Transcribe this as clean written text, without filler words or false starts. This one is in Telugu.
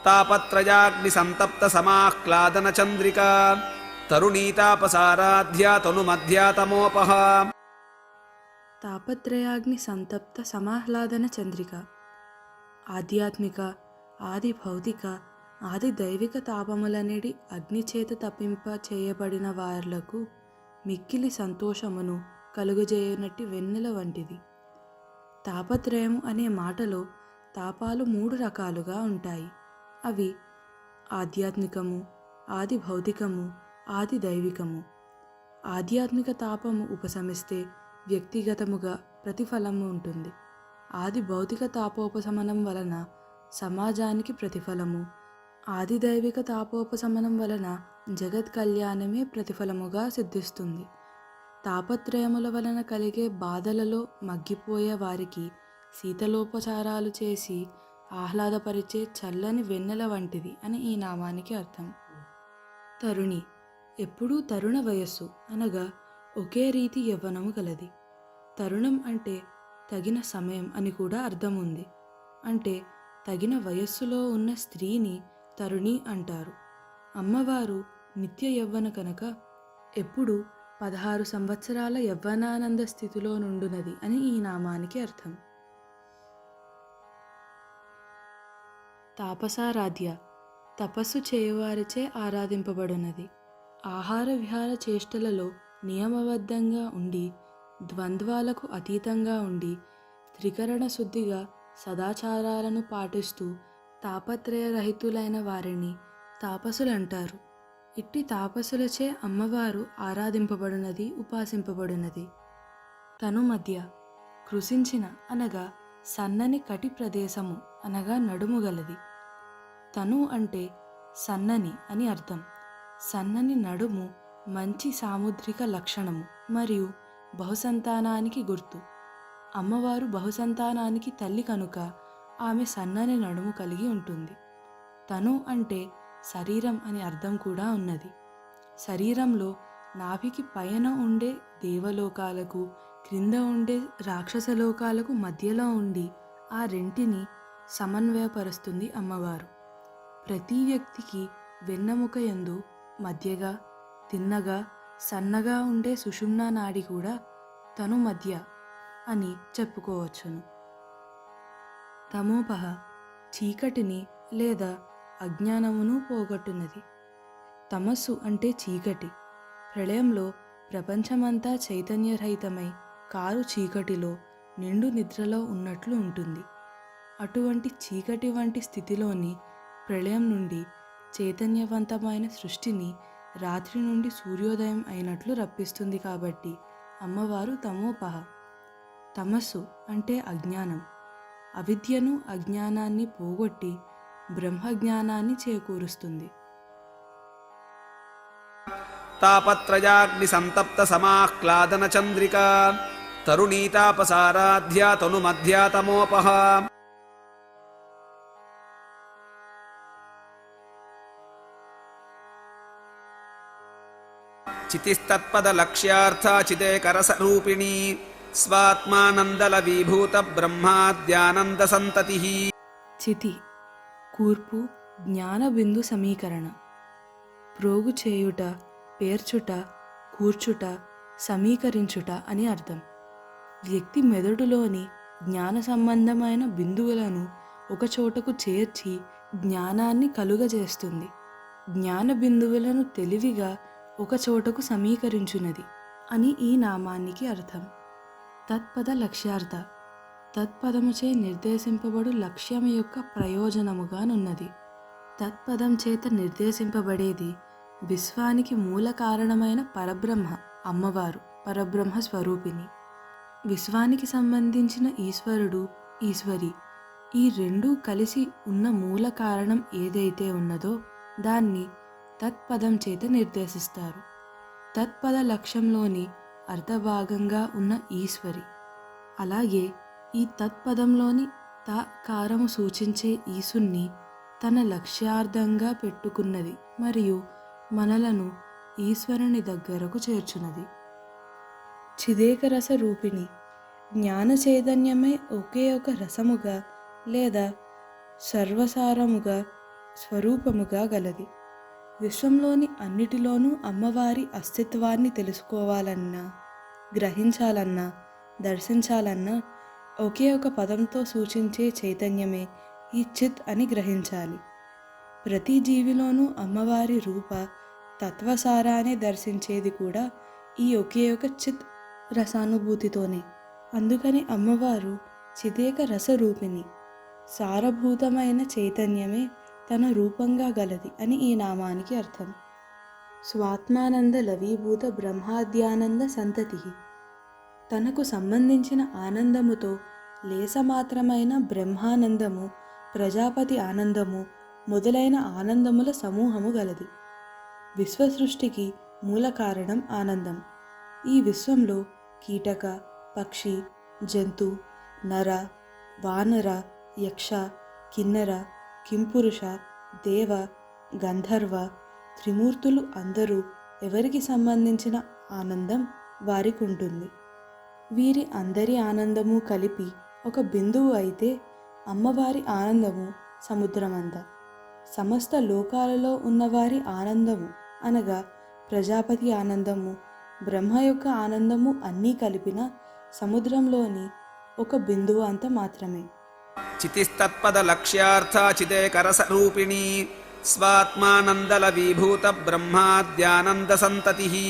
తాపత్రయాగ్ని సంతప్త సమాహ్లాదన చంద్రికా తరుణీతాపసారాధ్యా తనుమధ్యా తమోపహ. తాపత్రయాగ్ని సంతప్త సమాహ్లాదన చంద్రిక ఆధ్యాత్మిక, ఆది భౌతిక, ఆది దైవిక తాపములనేటి అగ్నిచేత తప్పింప చేయబడిన వార్లకు మిక్కిలి సంతోషమును కలుగజేయనట్టి వెన్నెల వంటిది. తాపత్రయము అనే మాటలో తాపాలు 3 రకాలుగా ఉంటాయి. అవి ఆధ్యాత్మికము, ఆది భౌతికము, ఆది దైవికము. ఆధ్యాత్మిక తాపము ఉపశమిస్తే వ్యక్తిగతముగా ప్రతిఫలము ఉంటుంది. ఆది భౌతిక తాపోపశమనం వలన సమాజానికి ప్రతిఫలము, ఆది దైవిక తాపోపశమనం వలన జగత్ కళ్యాణమే ప్రతిఫలముగా సిద్ధిస్తుంది. తాపత్రయముల వలన కలిగే బాధలలో మగ్గిపోయే వారికి శీతలోపచారాలు చేసి ఆహ్లాదపరిచే చల్లని వెన్నెల వంటిది అని ఈ నామానికి అర్థం. తరుణి ఎప్పుడూ తరుణ వయస్సు అనగా ఒకే రీతి యవ్వనము గలది. తరుణం అంటే తగిన సమయం అని కూడా అర్థం ఉంది. అంటే తగిన వయస్సులో ఉన్న స్త్రీని తరుణి అంటారు. అమ్మవారు నిత్య యవ్వన కనుక ఎప్పుడు 16 సంవత్సరాల యవ్వనానంద స్థితిలో నుండునది అని ఈ నామానికి అర్థం. తాపసారాధ్య తపస్సు చేయవారిచే ఆరాధింపబడినది. ఆహార విహార చేష్టలలో నియమబద్ధంగా ఉండి, ద్వంద్వాలకు అతీతంగా ఉండి, త్రికరణ శుద్ధిగా సదాచారాలను పాటిస్తూ తాపత్రయరహితులైన వారిని తాపసులంటారు. ఇట్టి తాపసులచే అమ్మవారు ఆరాధింపబడినది, ఉపాసింపబడినది. తను మధ్య కృశించిన అనగా సన్నని కటి ప్రదేశము అనగా నడుము గలది. తను అంటే సన్నని అని అర్థం. సన్నని నడుము మంచి సాముద్రిక లక్షణము మరియు బహుసంతానానికి గుర్తు. అమ్మవారు బహుసంతానానికి తల్లి కనుక ఆమె సన్నని నడుము కలిగి ఉంటుంది. తను అంటే శరీరం అని అర్థం కూడా ఉన్నది. శరీరంలో నాభికి పైన ఉండే దేవలోకాలకు, క్రింద ఉండే రాక్షసలోకాలకు మధ్యలో ఉండి ఆ రెంటిని సమన్వయపరుస్తుంది అమ్మవారు. ప్రతి వ్యక్తికి వెన్నెముక యందు మధ్యగా, తిన్నగా, సన్నగా ఉండే సుషుమ్నా నాడి కూడా తను మధ్య అని చెప్పుకోవచ్చును. తమోపహ చీకటిని లేదా అజ్ఞానమును పోగొట్టున్నది. తమస్సు అంటే చీకటి. ప్రళయంలో ప్రపంచమంతా చైతన్యరహితమై కారు చీకటిలో నిండు నిద్రలో ఉన్నట్లు ఉంటుంది. అటువంటి చీకటి వంటి స్థితిలోని ప్రళయం నుండి చైతన్యవంతమైన సృష్టిని రాత్రి నుండి సూర్యోదయం అయినట్లు రప్పిస్తుంది. కాబట్టి అమ్మవారు తమోపహ. తమస్సు అంటే అజ్ఞానం. అవిద్యను, అజ్ఞానాన్ని పోగొట్టి బ్రహ్మజ్ఞానాన్ని చేకూరుస్తుంది. తాపత్రయాగ్ని సంతప్త సమాహ్లాదన చంద్రికా తరుణీతాపసారాధ్యా తనుమధ్యా తమోపహ. చితిస్తత్పద లక్ష్యార్థ చిదేకరసరూపిణీ స్వాత్మానందల విభూత బ్రహ్మాద్యానంద సంతతి. చితి కూర్పు, జ్ఞానబిందు సమీకరణ. ప్రోగు చేయుట, పేర్చుట, కూర్చుట, సమీకరించుట అని అర్థం. వ్యక్తి మెదడులోని జ్ఞాన సంబంధమైన బిందువులను ఒకచోటకు చేర్చి జ్ఞానాన్ని కలుగజేస్తుంది. జ్ఞాన బిందువులను తెలివిగా ఒకచోటకు సమీకరించున్నది అని ఈ నామానికి అర్థం. తత్పద లక్ష్యార్థ తత్పదముచే నిర్దేశింపబడు లక్ష్యం యొక్క ప్రయోజనముగానున్నది. తత్పదం చేత నిర్దేశింపబడేది విశ్వానికి మూల కారణమైన పరబ్రహ్మ అమ్మవారు, పరబ్రహ్మ స్వరూపిణి. విశ్వానికి సంబంధించిన ఈశ్వరుడు, ఈశ్వరి ఈ రెండూ కలిసి ఉన్న మూల కారణం ఏదైతే ఉన్నదో దాన్ని తత్పదం చేత నిర్దేశిస్తారు. తత్పద లక్ష్యంలోని అర్ధభాగంగా ఉన్న ఈశ్వరి. అలాగే ఈ తత్పదంలోని కారము సూచించే ఈశుణ్ణి తన లక్ష్యార్థంగా పెట్టుకున్నది మరియు మనలను ఈశ్వరుని దగ్గరకు చేర్చున్నది. చిదేకరస రూపిణి జ్ఞాన చైతన్యమే ఒకే ఒక రసముగా లేదా సర్వసారముగా స్వరూపముగా గలది. విశ్వంలోని అన్నిటిలోనూ అమ్మవారి అస్తిత్వాన్ని తెలుసుకోవాలన్నా, గ్రహించాలన్నా, దర్శించాలన్నా ఒకే ఒక పదంతో సూచించే చైతన్యమే ఈ చిత్ అని గ్రహించాలి. ప్రతి జీవిలోనూ అమ్మవారి రూప తత్వసారాన్ని దర్శించేది కూడా ఈ ఒకే ఒక చిత్ రసానుభూతితోనే. అందుకని అమ్మవారు చిదేక రసరూపిణి, సారభూతమైన చైతన్యమే తన రూపంగా గలది అని ఈ నామానికి అర్థం. స్వాత్మానంద లవీభూత బ్రహ్మాద్యానంద సంతతి. తనకు సంబంధించిన ఆనందముతో లేసమాత్రమైన బ్రహ్మానందము, ప్రజాపతి ఆనందము మొదలైన ఆనందముల సమూహము గలది. విశ్వసృష్టికి మూల కారణం ఆనందం. ఈ విశ్వంలో కీటక, పక్షి, జంతు, నర, వానర, యక్ష, కిన్నెర, కింపురుష, దేవ, గంధర్వ, త్రిమూర్తులు అందరూ ఎవరికి సంబంధించిన ఆనందం వారికి ఉంటుంది. వీరి అందరి ఆనందము కలిపి ఒక బిందువు అయితే అమ్మవారి ఆనందము సముద్రమంత. సమస్త లోకాలలో ఉన్నవారి ఆనందము అనగా ప్రజాపతి ఆనందము, బ్రహ్మ యొక్క ఆనందము అన్నీ కలిపిన సముద్రంలోని ఒక బిందువు అంత మాత్రమే. చితిస్తత్పద లక్ష్యార్థ చిదేకరసరూపిణీ స్వాత్మానందల విభూత బ్రహ్మాద్యానంద సంతతి.